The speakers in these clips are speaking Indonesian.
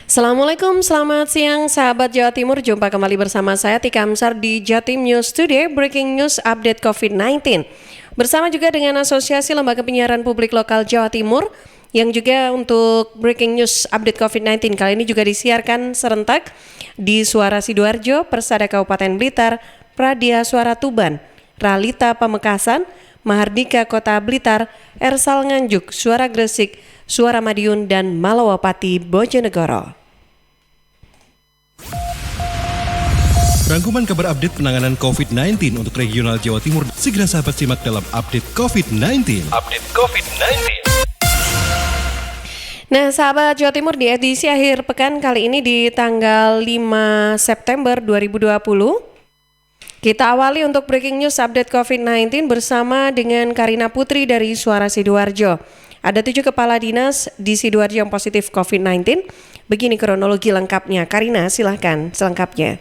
Assalamualaikum, selamat siang sahabat Jawa Timur. Jumpa kembali bersama saya Tika Amsar di Jatim News Today, Breaking News Update COVID-19. Bersama juga dengan Asosiasi Lembaga Penyiaran Publik Lokal Jawa Timur, yang juga untuk Breaking News Update COVID-19 kali ini juga disiarkan serentak di Suara Sidoarjo, Persada Kabupaten Blitar, Pradia Suara Tuban, Ralita Pamekasan, Mahardika Kota Blitar, Ersal Nganjuk, Suara Gresik, Suara Madiun, dan Malawapati Bojonegoro. Rangkuman kabar update penanganan COVID-19 untuk regional Jawa Timur segera sahabat simak dalam Update COVID-19. Nah, sahabat Jawa Timur, di edisi akhir pekan kali ini di tanggal 5 September 2020, kita awali untuk Breaking News Update COVID-19 bersama dengan Karina Putri dari Suara Sidoarjo. Ada 7 kepala dinas di Sidoarjo yang positif COVID-19. Begini kronologi lengkapnya. Karina, silahkan selengkapnya.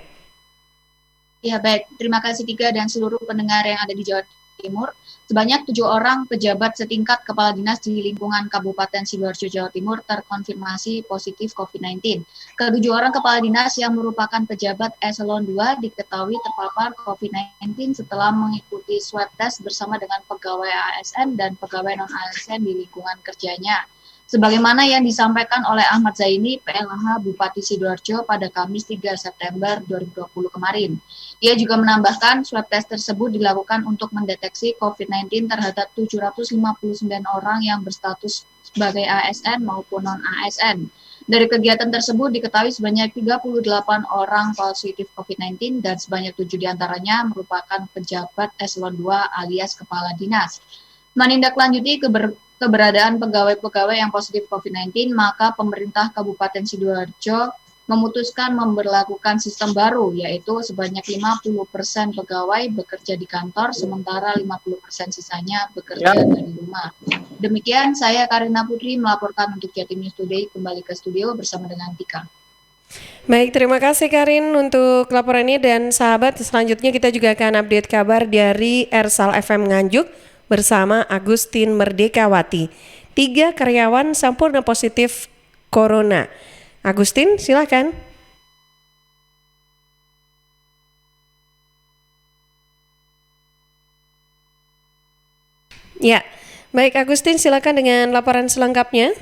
Ya baik, terima kasih Tika dan seluruh pendengar yang ada di Jawa Timur. Sebanyak 7 orang pejabat setingkat kepala dinas di lingkungan Kabupaten Sidoarjo, Jawa Timur terkonfirmasi positif COVID-19. Ke-7 orang kepala dinas yang merupakan pejabat eselon 2 diketahui terpapar COVID-19 setelah mengikuti swab test bersama dengan pegawai ASN dan pegawai non-ASN di lingkungan kerjanya. Sebagaimana yang disampaikan oleh Ahmad Zaini, PLH Bupati Sidoarjo pada Kamis 3 September 2020 kemarin. Ia juga menambahkan swab test tersebut dilakukan untuk mendeteksi COVID-19 terhadap 759 orang yang berstatus sebagai ASN maupun non-ASN. Dari kegiatan tersebut diketahui sebanyak 38 orang positif COVID-19 dan sebanyak 7 diantaranya merupakan pejabat eselon 2 alias kepala dinas. Menindaklanjuti keberadaan pegawai-pegawai yang positif COVID-19, maka pemerintah Kabupaten Sidoarjo memutuskan memberlakukan sistem baru, yaitu sebanyak 50% pegawai bekerja di kantor, sementara 50% sisanya bekerja dari rumah. Demikian, saya Karina Putri melaporkan untuk Jatim News Today, kembali ke studio bersama dengan Tika. Baik, terima kasih Karin untuk laporannya, dan sahabat, selanjutnya kita juga akan update kabar dari Ersal FM Nganjuk bersama Agustin Merdekawati. 3 karyawan Sampurna positif Corona. Agustin, silakan. Ya, baik Agustin, silakan dengan laporan selengkapnya.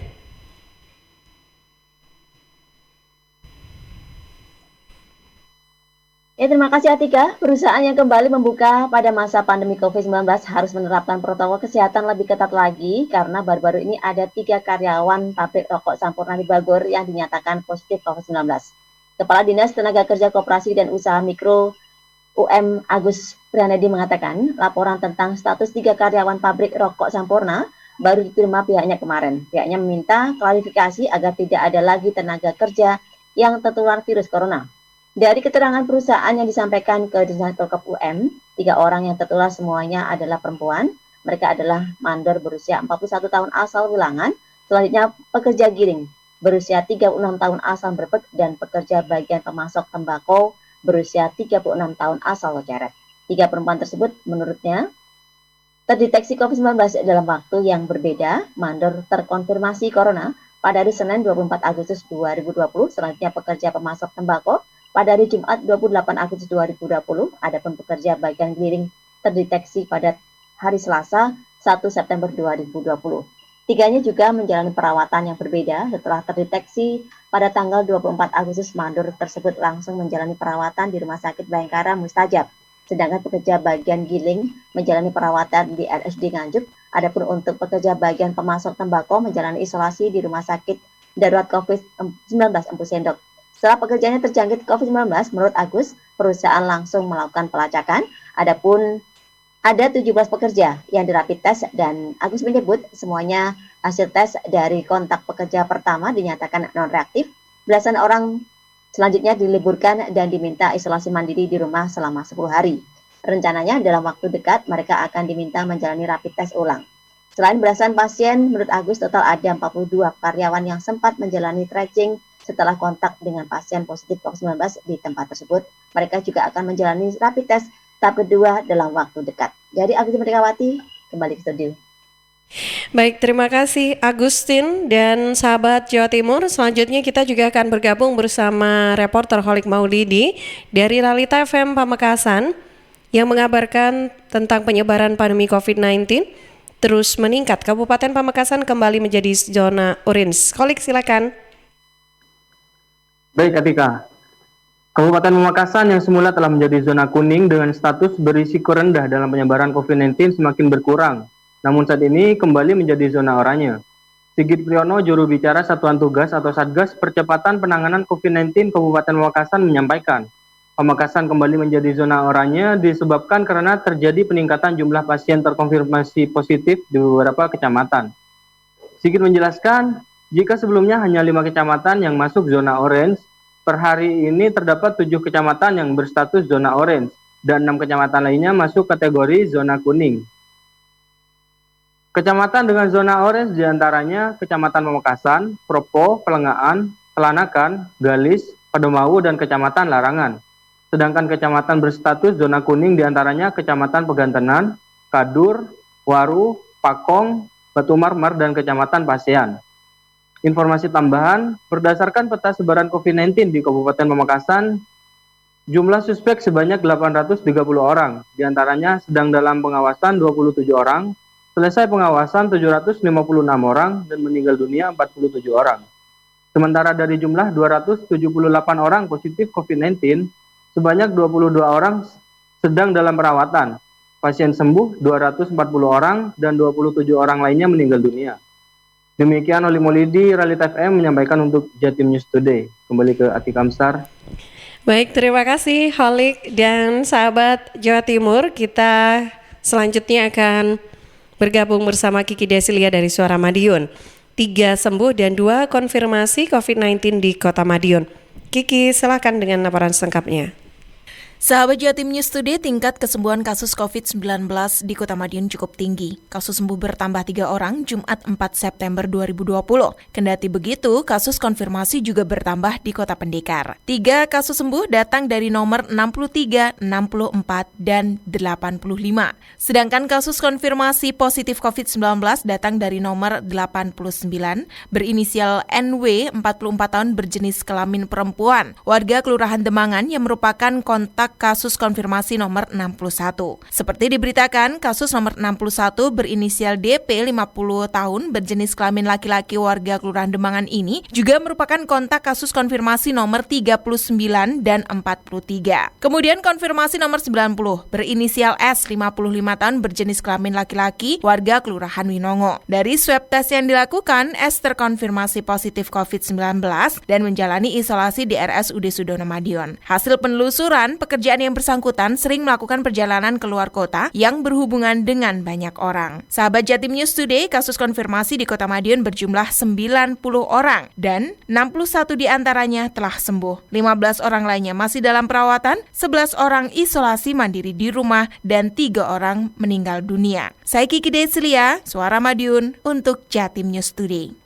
Ya, terima kasih Atika. Perusahaan yang kembali membuka pada masa pandemi COVID-19 harus menerapkan protokol kesehatan lebih ketat lagi karena baru-baru ini ada 3 karyawan pabrik rokok Sampurna di Bogor yang dinyatakan positif COVID-19. Kepala Dinas Tenaga Kerja Koperasi dan Usaha Mikro UM Agus Prianedi mengatakan laporan tentang status 3 karyawan pabrik rokok Sampurna baru diterima pihaknya kemarin. Pihaknya meminta klarifikasi agar tidak ada lagi tenaga kerja yang tertular virus corona. Dari keterangan perusahaan yang disampaikan ke Dinasdokep UM, 3 orang yang tertular semuanya adalah perempuan. Mereka adalah mandor berusia 41 tahun asal Wilangan, selanjutnya pekerja giring berusia 36 tahun asal Brebek, dan pekerja bagian pemasok tembakau berusia 36 tahun asal Loceret. 3 perempuan tersebut menurutnya terdeteksi COVID-19 dalam waktu yang berbeda. Mandor terkonfirmasi corona pada hari Senin 24 Agustus 2020, selanjutnya pekerja pemasok tembakau pada hari Jumat 28 Agustus 2020, adapun pekerja bagian giring terdeteksi pada hari Selasa 1 September 2020. Tiganya juga menjalani perawatan yang berbeda setelah terdeteksi pada tanggal 24 Agustus. Mandor tersebut langsung menjalani perawatan di Rumah Sakit Bayangkara Mustajab, sedangkan pekerja bagian giling menjalani perawatan di RSUD Nganjuk. Adapun untuk pekerja bagian pemasok tembakau menjalani isolasi di Rumah Sakit Darurat COVID-19 Empu Sendok. Setelah pekerjaannya terjangkit COVID-19, menurut Agus, perusahaan langsung melakukan pelacakan. Adapun ada 17 pekerja yang dirapid tes dan Agus menyebut semuanya hasil tes dari kontak pekerja pertama dinyatakan non-reaktif. Belasan orang selanjutnya diliburkan dan diminta isolasi mandiri di rumah selama 10 hari. Rencananya dalam waktu dekat mereka akan diminta menjalani rapid tes ulang. Selain belasan pasien, menurut Agus total ada 42 karyawan yang sempat menjalani tracing setelah kontak dengan pasien positif COVID-19 di tempat tersebut. Mereka juga akan menjalani rapid test tahap kedua dalam waktu dekat. Jadi Agus Merdekawati, kembali ke studio. Baik, terima kasih Agustin dan sahabat Jawa Timur. Selanjutnya kita juga akan bergabung bersama reporter Holik Maulidi dari Realita FM Pamekasan yang mengabarkan tentang penyebaran pandemi COVID-19 terus meningkat. Kabupaten Pamekasan kembali menjadi zona orange. Holik, silakan. Baik, Atika. Kabupaten Pamekasan yang semula telah menjadi zona kuning dengan status berisiko rendah dalam penyebaran COVID-19 semakin berkurang. Namun saat ini kembali menjadi zona oranye. Sigit Priyono, juru bicara Satuan Tugas atau Satgas Percepatan Penanganan COVID-19 Kabupaten Pamekasan menyampaikan, Pamekasan kembali menjadi zona oranye disebabkan karena terjadi peningkatan jumlah pasien terkonfirmasi positif di beberapa kecamatan. Sigit menjelaskan, jika sebelumnya hanya 5 kecamatan yang masuk zona orange, per hari ini terdapat 7 kecamatan yang berstatus zona orange dan 6 kecamatan lainnya masuk kategori zona kuning. Kecamatan dengan zona orange diantaranya Kecamatan Pamekasan, Propo, Pelengahan, Pelanakan, Galis, Padomawu, dan Kecamatan Larangan. Sedangkan kecamatan berstatus zona kuning diantaranya Kecamatan Pegantenan, Kadur, Waru, Pakong, Batu Marmar, dan Kecamatan Pasean. Informasi tambahan, berdasarkan peta sebaran COVID-19 di Kabupaten Pamekasan, jumlah suspek sebanyak 830 orang, diantaranya sedang dalam pengawasan 27 orang, selesai pengawasan 756 orang, dan meninggal dunia 47 orang. Sementara dari jumlah 278 orang positif COVID-19, sebanyak 22 orang sedang dalam perawatan. Pasien sembuh 240 orang, dan 27 orang lainnya meninggal dunia. Demikian Holik Maulidi, Realita FM menyampaikan untuk Jatim News Today. Kembali ke Atika Kamsar. Baik, terima kasih Holik dan sahabat Jawa Timur. Kita selanjutnya akan bergabung bersama Kiki Desilia dari Suara Madiun. 3 sembuh dan 2 konfirmasi COVID-19 di Kota Madiun. Kiki, silakan dengan laporan selengkapnya. Sahabat Jatim News Today, tingkat kesembuhan kasus COVID-19 di Kota Madiun cukup tinggi. Kasus sembuh bertambah 3 orang Jumat 4 September 2020. Kendati begitu, kasus konfirmasi juga bertambah di Kota Pendekar. 3 kasus sembuh datang dari nomor 63, 64, dan 85. Sedangkan kasus konfirmasi positif COVID-19 datang dari nomor 89, berinisial NW, 44 tahun, berjenis kelamin perempuan, warga Kelurahan Demangan yang merupakan kontak kasus konfirmasi nomor 61. Seperti diberitakan, kasus nomor 61 berinisial DP 50 tahun berjenis kelamin laki-laki warga Kelurahan Demangan ini juga merupakan kontak kasus konfirmasi nomor 39 dan 43. Kemudian konfirmasi nomor 90 berinisial S 55 tahun berjenis kelamin laki-laki warga Kelurahan Winongo. Dari swab tes yang dilakukan, S terkonfirmasi positif COVID-19 dan menjalani isolasi di RSUD Sudono Madiun. Hasil penelusuran, pekerjaan yang bersangkutan sering melakukan perjalanan keluar kota yang berhubungan dengan banyak orang. Sahabat Jatim News Today, kasus konfirmasi di Kota Madiun berjumlah 90 orang dan 61 diantaranya telah sembuh. 15 orang lainnya masih dalam perawatan, 11 orang isolasi mandiri di rumah, dan 3 orang meninggal dunia. Saya Kiki Desilia, Suara Madiun untuk Jatim News Today.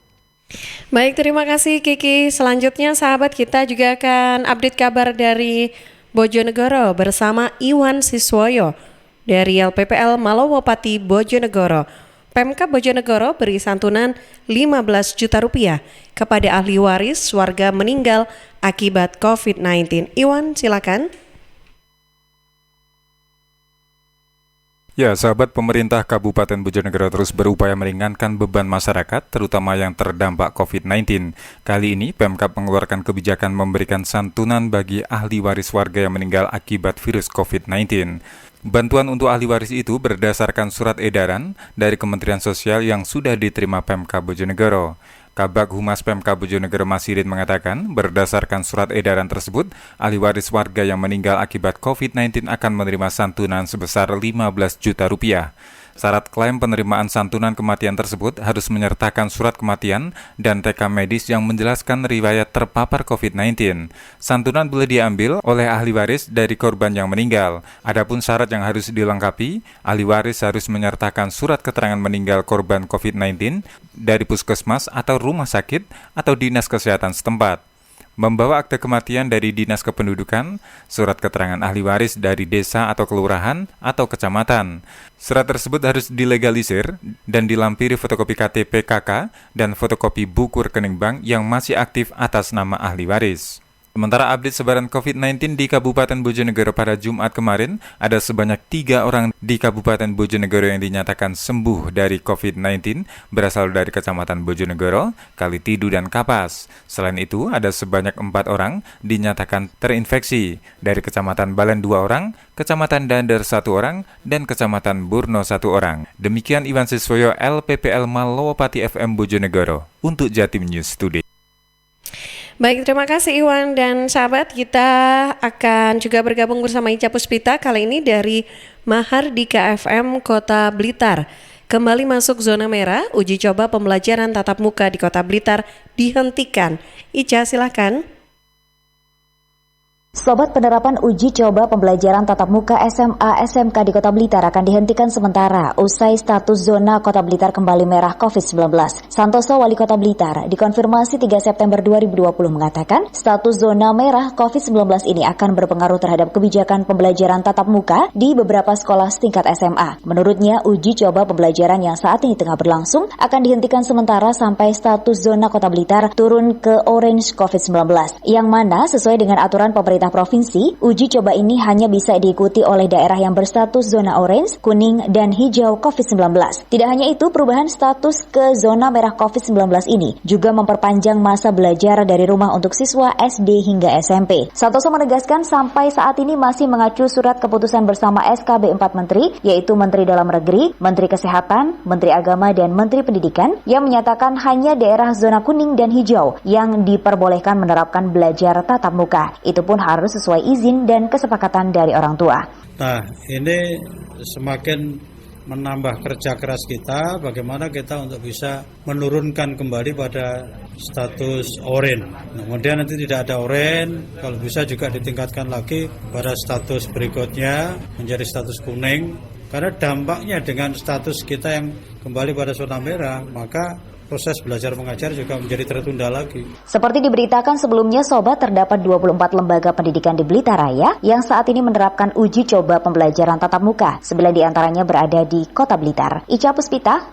Baik, terima kasih Kiki. Selanjutnya sahabat, kita juga akan update kabar dari Bojonegoro bersama Iwan Siswoyo dari LPPL Malowopati Bojonegoro. Pemkab Bojonegoro beri santunan 15 juta rupiah kepada ahli waris warga meninggal akibat COVID-19. Iwan, silakan. Ya, sahabat, pemerintah Kabupaten Bojonegoro terus berupaya meringankan beban masyarakat, terutama yang terdampak COVID-19. Kali ini, Pemkab mengeluarkan kebijakan memberikan santunan bagi ahli waris warga yang meninggal akibat virus COVID-19. Bantuan untuk ahli waris itu berdasarkan surat edaran dari Kementerian Sosial yang sudah diterima Pemkab Bojonegoro. Kabag Humas Pemkab Bojonegoro Masirin mengatakan, berdasarkan surat edaran tersebut, ahli waris warga yang meninggal akibat COVID-19 akan menerima santunan sebesar 15 juta rupiah. Syarat klaim penerimaan santunan kematian tersebut harus menyertakan surat kematian dan rekam medis yang menjelaskan riwayat terpapar COVID-19. Santunan boleh diambil oleh ahli waris dari korban yang meninggal. Adapun syarat yang harus dilengkapi, ahli waris harus menyertakan surat keterangan meninggal korban COVID-19 dari puskesmas atau rumah sakit atau dinas kesehatan setempat. membawa akte kematian dari Dinas Kependudukan, surat keterangan ahli waris dari desa atau kelurahan atau kecamatan. Surat tersebut harus dilegalisir dan dilampiri fotokopi KTP KK dan fotokopi buku rekening bank yang masih aktif atas nama ahli waris. Sementara update sebaran COVID-19 di Kabupaten Bojonegoro pada Jumat kemarin, ada sebanyak 3 orang di Kabupaten Bojonegoro yang dinyatakan sembuh dari COVID-19 berasal dari Kecamatan Bojonegoro, Kalitidu, dan Kapas. Selain itu, ada sebanyak 4 orang dinyatakan terinfeksi dari Kecamatan Balen 2 orang, Kecamatan Dander 1 orang, dan Kecamatan Burno 1 orang. Demikian Iwan Siswoyo, LPPL Malowapati FM Bojonegoro untuk Jatim News Today. Baik, terima kasih Iwan dan sahabat. Kita akan juga bergabung bersama Ica Puspita kali ini dari Mahardika FM Kota Blitar. Kembali masuk zona merah, uji coba pembelajaran tatap muka di Kota Blitar dihentikan. Ica, silakan. Sobat, penerapan uji coba pembelajaran tatap muka SMA SMK di Kota Blitar akan dihentikan sementara usai status zona Kota Blitar kembali merah COVID-19. Santoso, Wali Kota Blitar, dikonfirmasi 3 September 2020 mengatakan status zona merah COVID-19 ini akan berpengaruh terhadap kebijakan pembelajaran tatap muka di beberapa sekolah setingkat SMA. Menurutnya, uji coba pembelajaran yang saat ini tengah berlangsung akan dihentikan sementara sampai status zona Kota Blitar turun ke orange COVID-19, yang mana sesuai dengan aturan pemerintah provinsi, uji coba ini hanya bisa diikuti oleh daerah yang berstatus zona orange, kuning, dan hijau COVID-19. Tidak hanya itu, perubahan status ke zona merah COVID-19 ini juga memperpanjang masa belajar dari rumah untuk siswa SD hingga SMP. Santoso menegaskan sampai saat ini masih mengacu surat keputusan bersama SKB 4 Menteri, yaitu Menteri Dalam Negeri, Menteri Kesehatan, Menteri Agama, dan Menteri Pendidikan, yang menyatakan hanya daerah zona kuning dan hijau yang diperbolehkan menerapkan belajar tatap muka. Itu pun harus sesuai izin dan kesepakatan dari orang tua. Nah, ini semakin menambah kerja keras kita, bagaimana kita untuk bisa menurunkan kembali pada status oranye. Kemudian nanti tidak ada oranye, kalau bisa juga ditingkatkan lagi pada status berikutnya menjadi status kuning. Karena dampaknya dengan status kita yang kembali pada zona merah, maka proses belajar mengajar juga menjadi tertunda lagi. Seperti diberitakan sebelumnya, Sobat, terdapat 24 lembaga pendidikan di Blitar Raya yang saat ini menerapkan uji coba pembelajaran tatap muka. 9 diantaranya berada di Kota Blitar. Ica Puspita,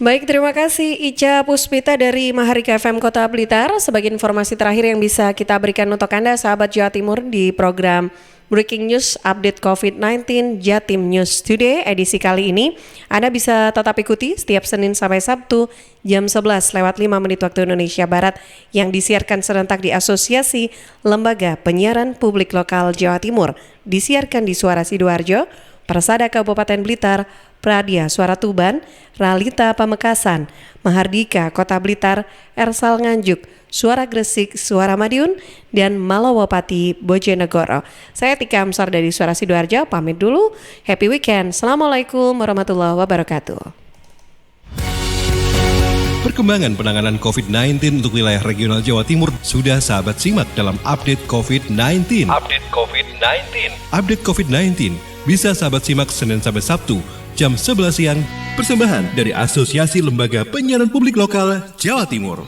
Baik, terima kasih Ica Puspita dari Mahardika FM Kota Blitar. Sebagai informasi terakhir yang bisa kita berikan untuk Anda, sahabat Jawa Timur, di program Breaking News Update COVID-19 Jatim News Today edisi kali ini, Anda bisa tetap ikuti setiap Senin sampai Sabtu jam 11:05 waktu Indonesia Barat yang disiarkan serentak di Asosiasi Lembaga Penyiaran Publik Lokal Jawa Timur, disiarkan di Suara Sidoarjo, Persada Kabupaten Blitar, Pradia Suara Tuban, Ralita Pamekasan, Mahardika Kota Blitar, Ersal Nganjuk, Suara Gresik, Suara Madiun, dan Malowapati Bojonegoro. Saya Tika Amsar dari Suara Sidoarjo, pamit dulu. Happy weekend. Assalamualaikum warahmatullahi wabarakatuh. Perkembangan penanganan COVID-19 untuk wilayah regional Jawa Timur sudah sahabat simak dalam Update COVID-19. Update COVID-19. Update COVID-19 bisa sahabat simak Senin sampai Sabtu jam 11 siang. Persembahan dari Asosiasi Lembaga Penyiaran Publik Lokal Jawa Timur.